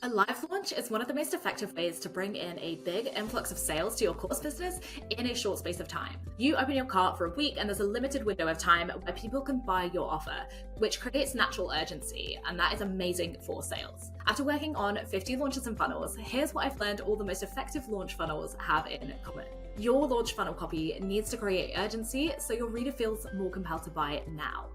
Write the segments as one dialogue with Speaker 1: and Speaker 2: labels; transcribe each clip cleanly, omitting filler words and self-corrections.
Speaker 1: A live launch is one of the most effective ways to bring in a big influx of sales to your course business in a short space of time. You open your cart for a week and there's a limited window of time where people can buy your offer, which creates natural urgency, and that is amazing for sales. After working on 50 launches and funnels, here's what I've learned all the most effective launch funnels have in common. Your launch funnel copy needs to create urgency so your reader feels more compelled to buy it now.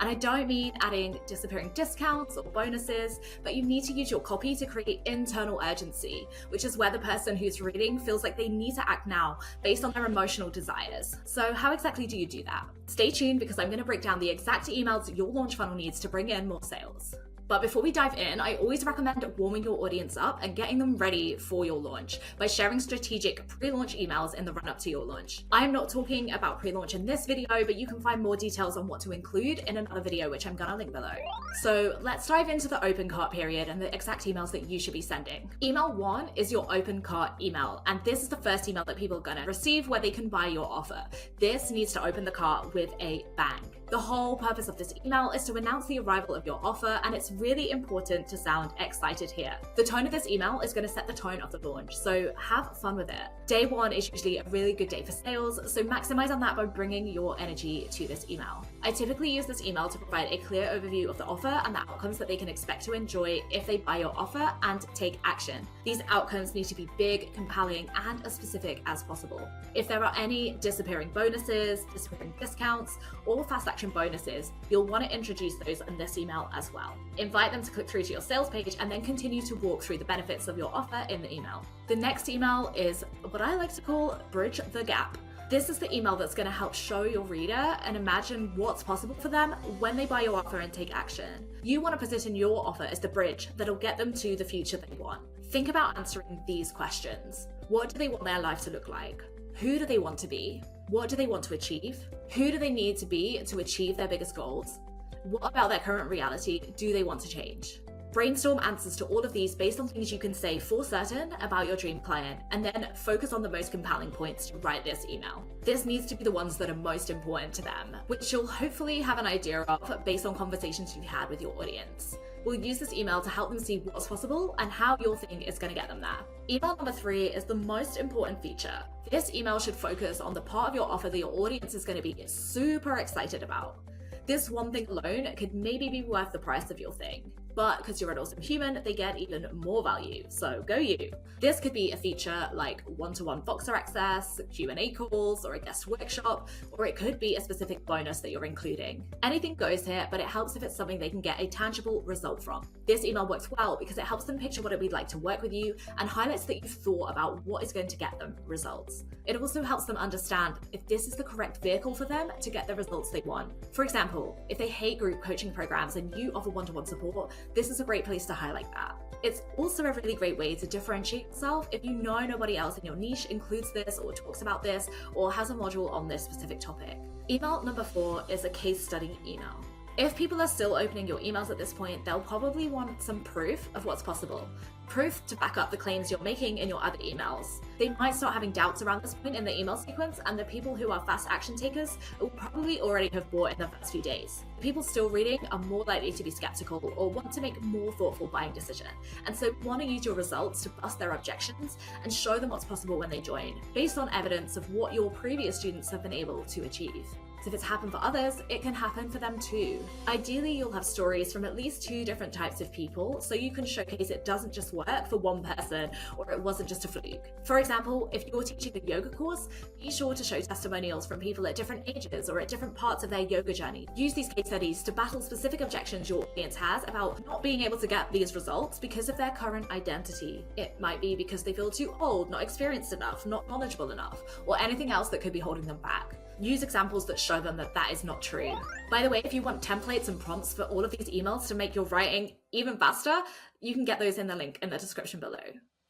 Speaker 1: And I don't mean adding disappearing discounts or bonuses, but you need to use your copy to create internal urgency, which is where the person who's reading feels like they need to act now based on their emotional desires. So how exactly do you do that? Stay tuned because I'm going to break down the exact emails your launch funnel needs to bring in more sales. But before we dive in, I always recommend warming your audience up and getting them ready for your launch by sharing strategic pre-launch emails in the run-up to your launch. I am not talking about pre-launch in this video, but you can find more details on what to include in another video, which I'm gonna link below. So let's dive into the open cart period and the exact emails that you should be sending. Email 1 is your open cart email, and this is the first email that people are gonna receive where they can buy your offer. This needs to open the cart with a bang. The whole purpose of this email is to announce the arrival of your offer, and it's really important to sound excited here. The tone of this email is going to set the tone of the launch, so have fun with it. Day 1 is usually a really good day for sales, so maximize on that by bringing your energy to this email. I typically use this email to provide a clear overview of the offer and the outcomes that they can expect to enjoy if they buy your offer and take action. These outcomes need to be big, compelling, and as specific as possible. If there are any disappearing bonuses, disappearing discounts, or fast action bonuses, you'll want to introduce those in this email as well. Invite them to click through to your sales page and then continue to walk through the benefits of your offer in the email. The next email is what I like to call bridge the gap. This is the email that's going to help show your reader and imagine what's possible for them when they buy your offer and take action. You want to position your offer as the bridge that'll get them to the future they want. Think about answering these questions. What do they want their life to look like? Who do they want to be? What do they want to achieve? Who do they need to be to achieve their biggest goals? What about their current reality do they want to change? Brainstorm answers to all of these based on things you can say for certain about your dream client, and then focus on the most compelling points to write this email. This needs to be the ones that are most important to them, which you'll hopefully have an idea of based on conversations you've had with your audience. We'll use this email to help them see what's possible and how your thing is going to get them there. Email number 3 is the most important feature. This email should focus on the part of your offer that your audience is going to be super excited about. This one thing alone could maybe be worth the price of your thing, but because you're an awesome human, they get even more value, so go you. This could be a feature like one-to-one Voxer access, Q&A calls, or a guest workshop, or it could be a specific bonus that you're including. Anything goes here, but it helps if it's something they can get a tangible result from. This email works well because it helps them picture what it would be like to work with you and highlights that you've thought about what is going to get them results. It also helps them understand if this is the correct vehicle for them to get the results they want. For example, if they hate group coaching programs and you offer one-to-one support, this is a great place to highlight that. It's also a really great way to differentiate yourself if you know nobody else in your niche includes this or talks about this or has a module on this specific topic. Email number 4 is a case study email. If people are still opening your emails at this point, they'll probably want some proof of what's possible. Proof to back up the claims you're making in your other emails. They might start having doubts around this point in the email sequence, and the people who are fast action takers will probably already have bought in the first few days. The people still reading are more likely to be skeptical or want to make a more thoughtful buying decision, and so want to use your results to bust their objections and show them what's possible when they join, based on evidence of what your previous students have been able to achieve. So if it's happened for others, it can happen for them too. Ideally, you'll have stories from at least 2 different types of people, so you can showcase it doesn't just work for one person or it wasn't just a fluke. For example, if you're teaching a yoga course, be sure to show testimonials from people at different ages or at different parts of their yoga journey. Use these case studies to battle specific objections your audience has about not being able to get these results because of their current identity. It might be because they feel too old, not experienced enough, not knowledgeable enough, or anything else that could be holding them back. Use examples that show them that that is not true. By the way, if you want templates and prompts for all of these emails to make your writing even faster, you can get those in the link in the description below.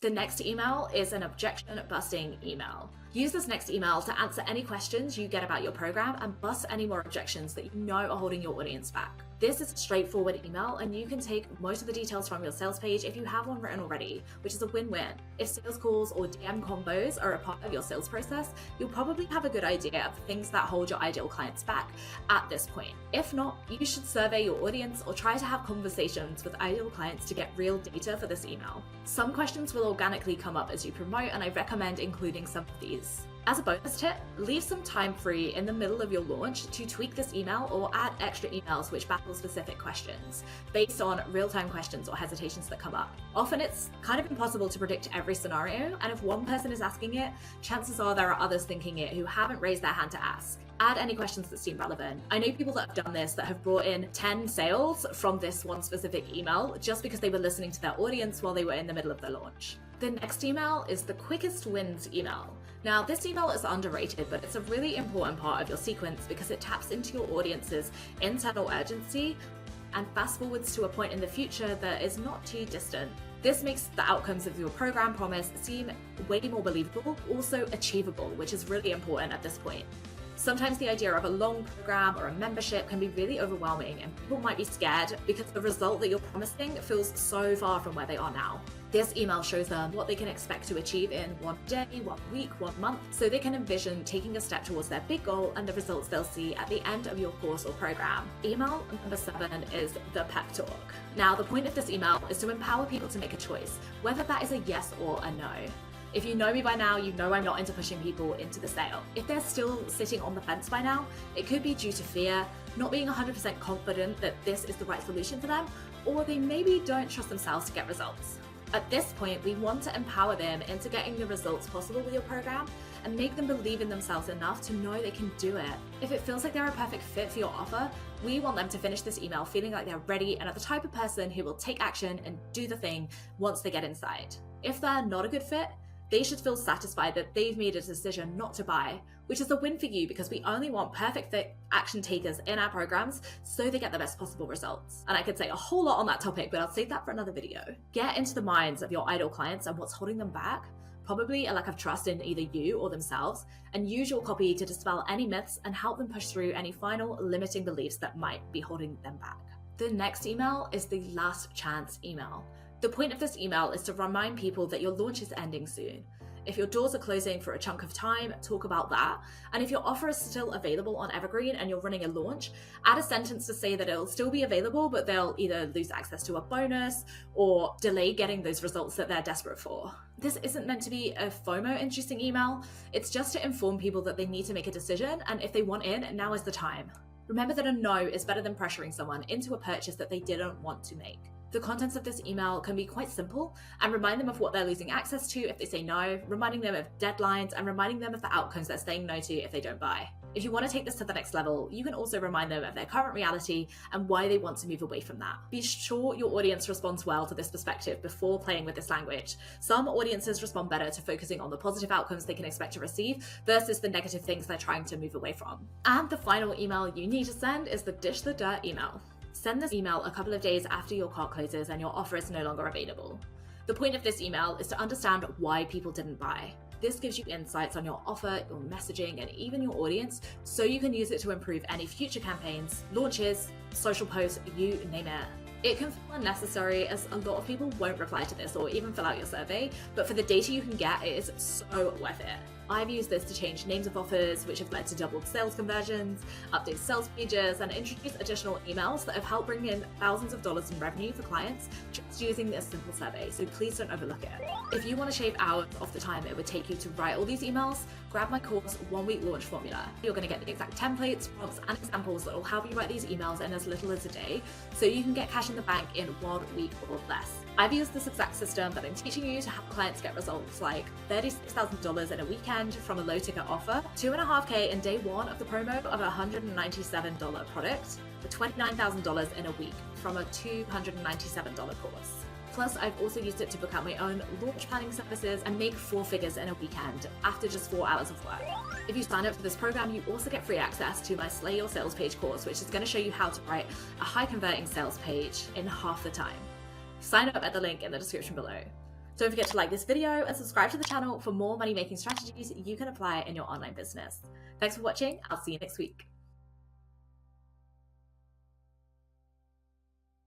Speaker 1: The next email is an objection-busting email. Use this next email to answer any questions you get about your program and bust any more objections that you know are holding your audience back. This is a straightforward email, and you can take most of the details from your sales page if you have one written already, which is a win-win. If sales calls or DM combos are a part of your sales process, you'll probably have a good idea of the things that hold your ideal clients back at this point. If not, you should survey your audience or try to have conversations with ideal clients to get real data for this email. Some questions will organically come up as you promote, and I recommend including some of these. As a bonus tip, leave some time free in the middle of your launch to tweak this email or add extra emails which battle specific questions based on real-time questions or hesitations that come up. Often it's kind of impossible to predict every scenario, and if one person is asking it, chances are there are others thinking it who haven't raised their hand to ask. Add any questions that seem relevant. I know people that have done this that have brought in 10 sales from this one specific email just because they were listening to their audience while they were in the middle of the launch. The next email is the quickest wins email. Now, this email is underrated, but it's a really important part of your sequence because it taps into your audience's internal urgency and fast forwards to a point in the future that is not too distant. This makes the outcomes of your program promise seem way more believable, also achievable, which is really important at this point. Sometimes the idea of a long program or a membership can be really overwhelming, and people might be scared because the result that you're promising feels so far from where they are now. This email shows them what they can expect to achieve in 1 day, 1 week, 1 month, so they can envision taking a step towards their big goal and the results they'll see at the end of your course or program. Email number 7 is the pep talk. Now, the point of this email is to empower people to make a choice, whether that is a yes or a no. If you know me by now, you know I'm not into pushing people into the sale. If they're still sitting on the fence by now, it could be due to fear, not being 100% confident that this is the right solution for them, or they maybe don't trust themselves to get results. At this point, we want to empower them into getting the results possible with your program and make them believe in themselves enough to know they can do it. If it feels like they're a perfect fit for your offer, we want them to finish this email feeling like they're ready and are the type of person who will take action and do the thing once they get inside. If they're not a good fit, they should feel satisfied that they've made a decision not to buy, which is a win for you because we only want perfect fit action takers in our programs so they get the best possible results. And I could say a whole lot on that topic, but I'll save that for another video. Get into the minds of your ideal clients and what's holding them back, probably a lack of trust in either you or themselves, and use your copy to dispel any myths and help them push through any final limiting beliefs that might be holding them back. The next email is the last chance email. The point of this email is to remind people that your launch is ending soon. If your doors are closing for a chunk of time, talk about that. And if your offer is still available on Evergreen and you're running a launch, add a sentence to say that it'll still be available, but they'll either lose access to a bonus or delay getting those results that they're desperate for. This isn't meant to be a FOMO-inducing email. It's just to inform people that they need to make a decision, and if they want in, now is the time. Remember that a no is better than pressuring someone into a purchase that they didn't want to make. The contents of this email can be quite simple and remind them of what they're losing access to if they say no, reminding them of deadlines, and reminding them of the outcomes they're saying no to if they don't buy. If you want to take this to the next level, you can also remind them of their current reality and why they want to move away from that. Be sure your audience responds well to this perspective before playing with this language. Some audiences respond better to focusing on the positive outcomes they can expect to receive versus the negative things they're trying to move away from. And the final email you need to send is the dish the dirt email. Send this email a couple of days after your cart closes and your offer is no longer available. The point of this email is to understand why people didn't buy. This gives you insights on your offer, your messaging, and even your audience, so you can use it to improve any future campaigns, launches, social posts, you name it. It can feel unnecessary as a lot of people won't reply to this or even fill out your survey, but for the data you can get, it is so worth it. I've used this to change names of offers, which have led to doubled sales conversions, update sales pages, and introduce additional emails that have helped bring in thousands of dollars in revenue for clients just using this simple survey, so please don't overlook it. If you want to shave hours off the time it would take you to write all these emails, grab my course 1 Week Launch Formula. You're going to get the exact templates, prompts, and examples that will help you write these emails in as little as a day, so you can get cash in the bank in 1 week or less. I've used this exact system that I'm teaching you to help clients get results like $36,000 in a weekend from a low ticket offer, $2,500 in day 1 of the promo of a $197 product, for $29,000 in a week from a $297 course. Plus, I've also used it to book out my own launch planning services and make 4 figures in a weekend after just 4 hours of work. If you sign up for this program, you also get free access to my Slay Your Sales Page course, which is going to show you how to write a high converting sales page in half the time. Sign up at the link in the description below. Don't forget to like this video and subscribe to the channel for more money making strategies you can apply in your online business. Thanks for watching. I'll see you next week.